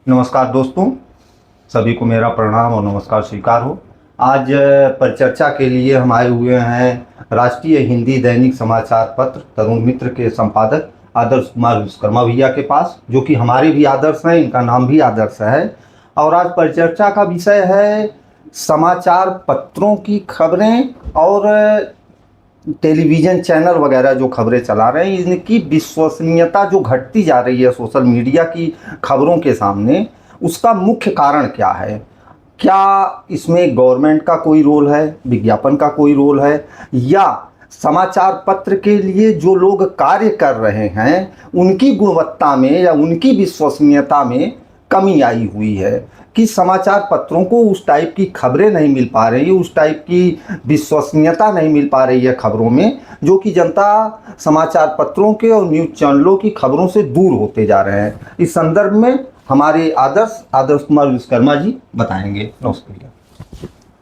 नमस्कार दोस्तों, सभी को मेरा प्रणाम और नमस्कार स्वीकार हो। आज परिचर्चा के लिए हम आए हुए हैं राष्ट्रीय हिंदी दैनिक समाचार पत्र तरुण मित्र के संपादक आदर्श कुमार विश्वकर्मा भैया के पास, जो कि हमारे भी आदर्श हैं, इनका नाम भी आदर्श है। और आज परिचर्चा का विषय है समाचार पत्रों की खबरें और टेलीविज़न चैनल वगैरह जो खबरें चला रहे हैं, इनकी विश्वसनीयता जो घटती जा रही है सोशल मीडिया की खबरों के सामने, उसका मुख्य कारण क्या है? क्या इसमें गवर्नमेंट का कोई रोल है, विज्ञापन का कोई रोल है, या समाचार पत्र के लिए जो लोग कार्य कर रहे हैं उनकी गुणवत्ता में या उनकी विश्वसनीयता में कमी आई हुई है कि समाचार पत्रों को उस टाइप की खबरें नहीं मिल पा रही, उस टाइप की विश्वसनीयता नहीं मिल पा रही है खबरों में, जो कि जनता समाचार पत्रों के और न्यूज़ चैनलों की खबरों से दूर होते जा रहे हैं। इस संदर्भ में हमारे आदर्श कुमार विश्वकर्मा जी बताएंगे।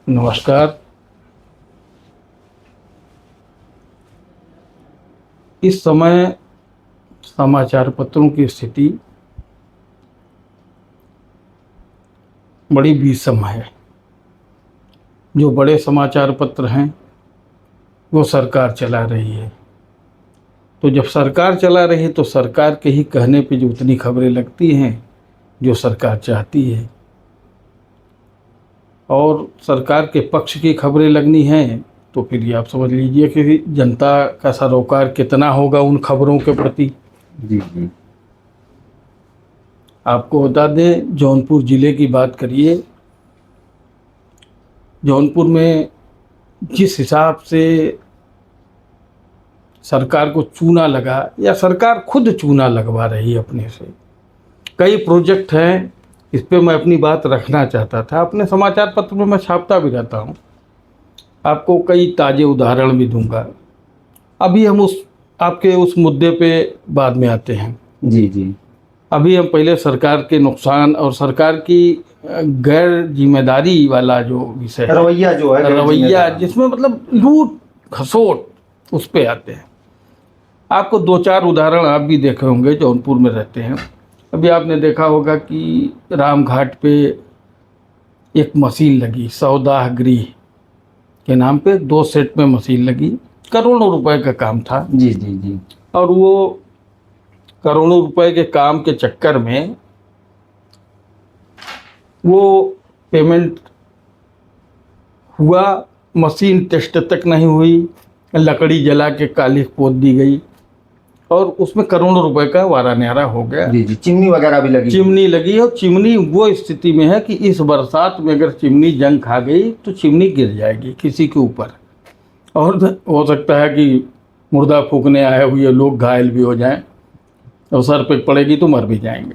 नमस्कार। इस समय समाचार पत्रों की स्थिति बड़ी विषम है। जो बड़े समाचार पत्र हैं वो सरकार चला रही है, तो जब सरकार चला रही है तो सरकार के ही कहने पे जो उतनी खबरें लगती हैं जो सरकार चाहती है, और सरकार के पक्ष की खबरें लगनी हैं तो फिर ये आप समझ लीजिए कि जनता का सरोकार कितना होगा उन खबरों के प्रति। जी जी। आपको बता दें, जौनपुर ज़िले की बात करिए। जौनपुर में जिस हिसाब से सरकार को चूना लगा, या सरकार खुद चूना लगवा रही है अपने से, कई प्रोजेक्ट हैं। इस पे मैं अपनी बात रखना चाहता था, अपने समाचार पत्र में मैं छापता भी रहता हूँ, आपको कई ताज़े उदाहरण भी दूंगा। अभी हम आपके उस मुद्दे पे बाद में आते हैं। जी जी। अभी हम पहले सरकार के नुकसान और सरकार की गैर जिम्मेदारी वाला जो विषय है, रवैया जो है, रवैया जिसमें मतलब लूट खसोट, उस पे आते हैं। आपको दो चार उदाहरण आप भी देखे होंगे, जौनपुर में रहते हैं। अभी आपने देखा होगा कि रामघाट पे एक मशीन लगी, सौदाह गृह के नाम पे 2 सेट में मशीन लगी, करोड़ों रुपए का काम था। जी जी जी। और वो करोड़ों रुपए के काम के चक्कर में वो पेमेंट हुआ, मशीन टेस्ट तक नहीं हुई, लकड़ी जला के काली पोत दी गई और उसमें करोड़ों रुपए का वारा न्यारा हो गया। जी जी। चिमनी वगैरह भी लगी, चिमनी लगी, और चिमनी वो स्थिति में है कि इस बरसात में अगर चिमनी जंग खा गई तो चिमनी गिर जाएगी किसी के ऊपर, और हो सकता है कि मुर्दा फूकने आए हुए लोग घायल भी हो जाएं, और सर पे पड़ेगी तो मर भी जाएंगे।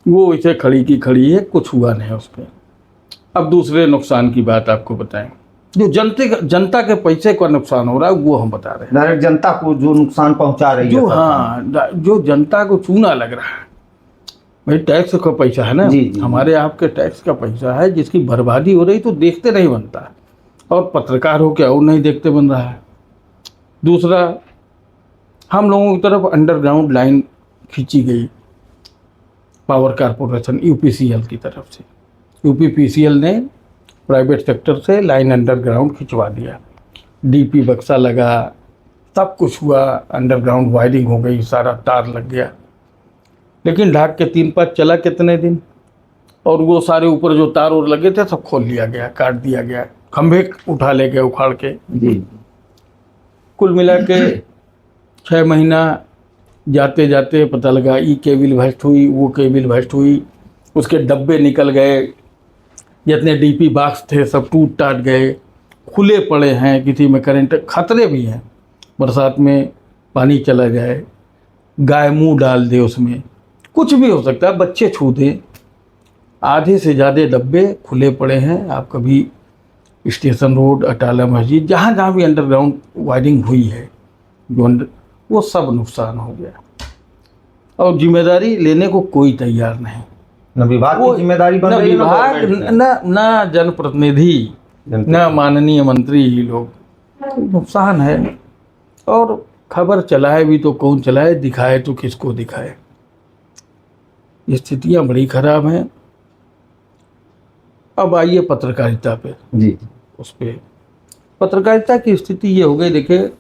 वो इसे खड़ी की खड़ी है, कुछ हुआ नहीं उस पर। अब दूसरे नुकसान की बात आपको बताएं, जो जनता के पैसे का नुकसान हो रहा है वो हम बता रहे हैं। डायरेक्ट जनता को जो नुकसान पहुंचा रही है, हाँ, जो जनता को चूना लग रहा है। भाई टैक्स का पैसा है ना, जी। हमारे आपके टैक्स का पैसा है, जिसकी बर्बादी हो रही तो देखते नहीं बनता, और पत्रकार हो क्या वो नहीं देखते बन रहा है। दूसरा, हम लोगों की तरफ अंडरग्राउंड लाइन खींची गई पावर कारपोरेशन यूपीसीएल की तरफ से। यूपीपीसीएल ने प्राइवेट सेक्टर से लाइन अंडरग्राउंड खिंचवा दिया, डीपी बक्सा लगा, सब कुछ हुआ, अंडरग्राउंड वायरिंग हो गई, सारा तार लग गया। लेकिन ढाक के 3 पाँच चला कितने दिन, और वो सारे ऊपर जो तार और लगे थे सब खोल लिया गया, काट दिया गया, खंभे उठा ले गए उखाड़ के। जी। कुल मिला के 6 महीना जाते जाते पता लगा ये केबल भस्ट हुई, वो केबल भस्ट हुई, उसके डब्बे निकल गए, जितने डीपी बॉक्स थे सब टूट टाट गए, खुले पड़े हैं, किसी में करंट खतरे भी हैं, बरसात में पानी चला जाए, गाय मुंह डाल दे, उसमें कुछ भी हो सकता है, बच्चे छू दें। आधे से ज़्यादा डब्बे खुले पड़े हैं। आप कभी स्टेशन रोड, अटाला मस्जिद, जहाँ जहाँ भी अंडरग्राउंड वायरिंग हुई है, वो सब नुकसान हो गया, और जिम्मेदारी लेने को कोई तैयार नहीं। न विभाग की जिम्मेदारी बन रही है, न जनप्रतिनिधि, न माननीय मंत्री, ही लोग। नुकसान है, और खबर चलाए भी तो कौन चलाए, दिखाए तो किसको दिखाए। स्थितियां बड़ी खराब हैं। अब आइए पत्रकारिता पे। जी उस पे पत्रकारिता की स्थिति ये हो गई, देखिए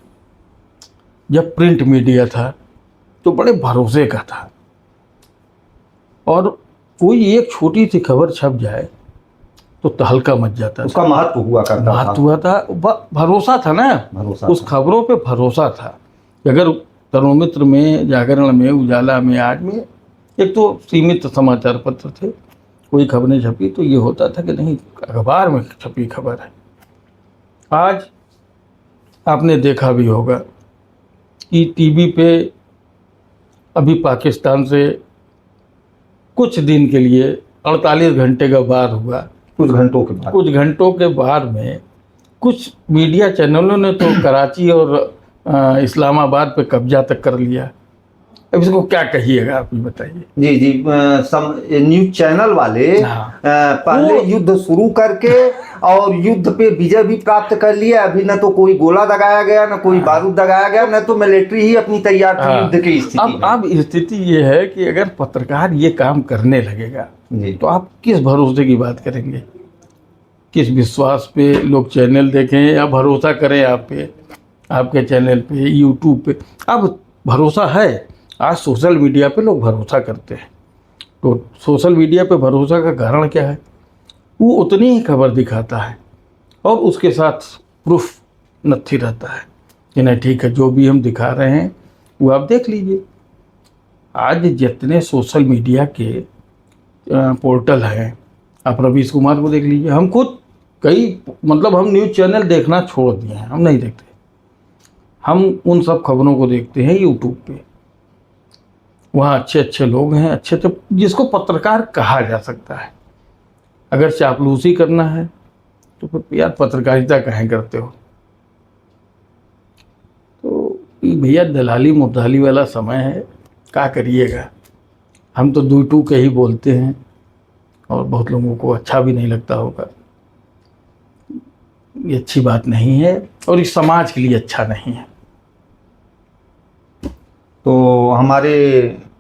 जब प्रिंट मीडिया था तो बड़े भरोसे का था, और कोई एक छोटी सी खबर छप जाए तो तहलका मच जाता था। उसका महत्व हुआ करता था। महत्व हुआ था, भरोसा था ना, भरोसा उस था। खबरों पे भरोसा था कि अगर तरुण मित्र में, जागरण में, उजाला में, आज में, एक तो सीमित समाचार पत्र थे, कोई खबरें छपी तो ये होता था कि नहीं, अखबार में छपी खबर है। आज आपने देखा भी होगा कि टीवी पे अभी पाकिस्तान से कुछ दिन के लिए 48 घंटे का वार हुआ। कुछ घंटों के बाद कुछ घंटों के वार में कुछ मीडिया चैनलों ने तो कराची और इस्लामाबाद पे कब्जा तक कर लिया। अब इसको क्या कहिएगा, आप ही बताइए। जी जी, न्यूज चैनल वाले हाँ। पहले युद्ध शुरू करके और युद्ध पे विजय भी प्राप्त कर लिया। अभी न तो कोई गोला दगाया गया, न कोई बारूद दगाया गया, न तो मिलिट्री ही अपनी तैयार थी हाँ। युद्ध की स्थिति में। अब स्थिति ये है कि अगर पत्रकार ये काम करने लगेगा जी तो आप किस भरोसे की बात करेंगे, किस विश्वास पे लोग चैनल देखें या भरोसा करें आप पे, आपके चैनल पे, यूट्यूब पे। अब भरोसा है, आज सोशल मीडिया पे लोग भरोसा करते हैं। तो सोशल मीडिया पे भरोसा का कारण क्या है, वो उतनी ही खबर दिखाता है और उसके साथ प्रूफ नथी रहता है कि नहीं ठीक है, जो भी हम दिखा रहे हैं वो आप देख लीजिए। आज जितने सोशल मीडिया के पोर्टल हैं, आप रवीश कुमार को देख लीजिए। हम खुद मतलब हम न्यूज़ चैनल देखना छोड़ दिए हैं, हम नहीं देखते। हम उन सब खबरों को देखते हैं यूट्यूब पे। वहाँ अच्छे अच्छे लोग हैं, अच्छे अच्छे, जिसको पत्रकार कहा जा सकता है। अगर चापलूसी करना है तो फिर यार पत्रकारिता कहें करते हो। तो ये भैया दलाली मुबदाली वाला समय है, क्या करिएगा। हम तो दू टू के ही बोलते हैं और बहुत लोगों को अच्छा भी नहीं लगता होगा। ये अच्छी बात नहीं है और इस समाज के लिए अच्छा नहीं है। तो हमारे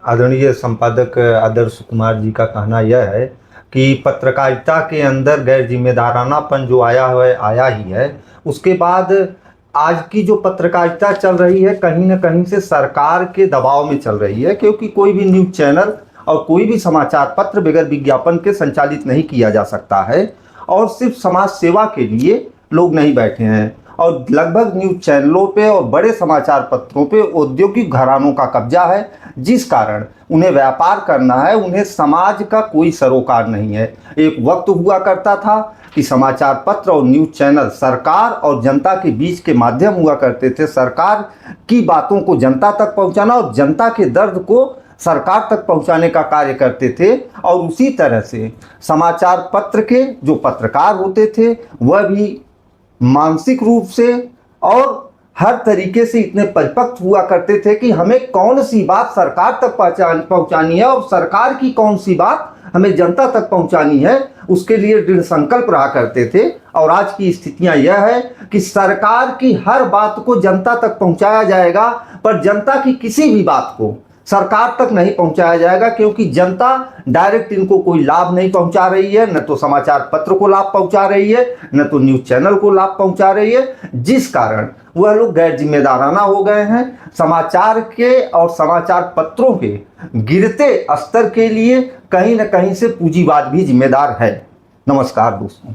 आदरणीय संपादक आदर्श कुमार जी का कहना यह है कि पत्रकारिता के अंदर गैर जिम्मेदारानापन जो आया ही है। उसके बाद आज की जो पत्रकारिता चल रही है कहीं ना कहीं से सरकार के दबाव में चल रही है, क्योंकि कोई भी न्यूज़ चैनल और कोई भी समाचार पत्र बगैर विज्ञापन के संचालित नहीं किया जा सकता है। और सिर्फ समाज सेवा के लिए लोग नहीं बैठे हैं, और लगभग न्यूज़ चैनलों पे और बड़े समाचार पत्रों पे औद्योगिक घरानों का कब्जा है, जिस कारण उन्हें व्यापार करना है, उन्हें समाज का कोई सरोकार नहीं है। एक वक्त हुआ करता था कि समाचार पत्र और न्यूज़ चैनल सरकार और जनता के बीच के माध्यम हुआ करते थे। सरकार की बातों को जनता तक पहुंचाना और जनता के दर्द को सरकार तक पहुंचाने का कार्य करते थे। और उसी तरह से समाचार पत्र के जो पत्रकार होते थे वह भी मानसिक रूप से और हर तरीके से इतने परिपक्व हुआ करते थे कि हमें कौन सी बात सरकार तक पहुंचानी है और सरकार की कौन सी बात हमें जनता तक पहुंचानी है, उसके लिए दृढ़ संकल्प रहा करते थे। और आज की स्थितियां यह है कि सरकार की हर बात को जनता तक पहुंचाया जाएगा, पर जनता की किसी भी बात को सरकार तक नहीं पहुंचाया जाएगा, क्योंकि जनता डायरेक्ट इनको कोई लाभ नहीं पहुंचा रही है। न तो समाचार पत्र को लाभ पहुंचा रही है, न तो न्यूज़ चैनल को लाभ पहुंचा रही है, जिस कारण वह लोग गैर जिम्मेदाराना हो गए हैं। समाचार के और समाचार पत्रों के गिरते स्तर के लिए कहीं न कहीं से पूंजीवाद भी जिम्मेदार है। नमस्कार दोस्तों।